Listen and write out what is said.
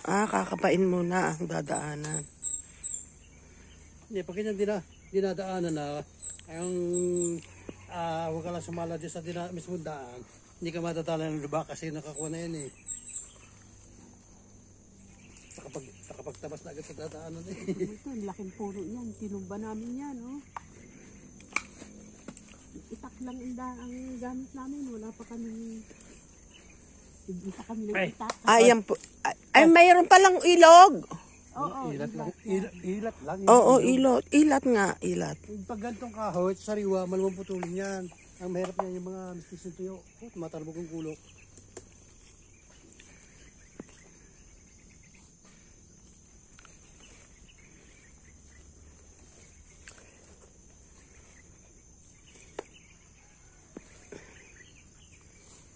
Kakapain muna ang dadaanan. Hindi, pag ganyan dinadaanan na, huwag ka lang sumala dyan sa mismong daan. Hindi ka matatala ng luba kasi nakakuha na yan eh. Nakapagtabas na agad sa dadaanan eh. Ito, laking puno yan. Tinumba namin yan, oh. Itak lang ang gamit namin. Wala pa kami. Hindi pa kami nag-itak. Ayan po. Ay, mayroon palang ilog. Oo, Ilat lang. Ilat lang. Oo, ilot. Ilat nga, ilat. Pag ganitong kahoy, sariwa, maluwang putulin yan. Ang mahirap niya yung mga mistis ng tuyo. Tumatalbog ang kulok.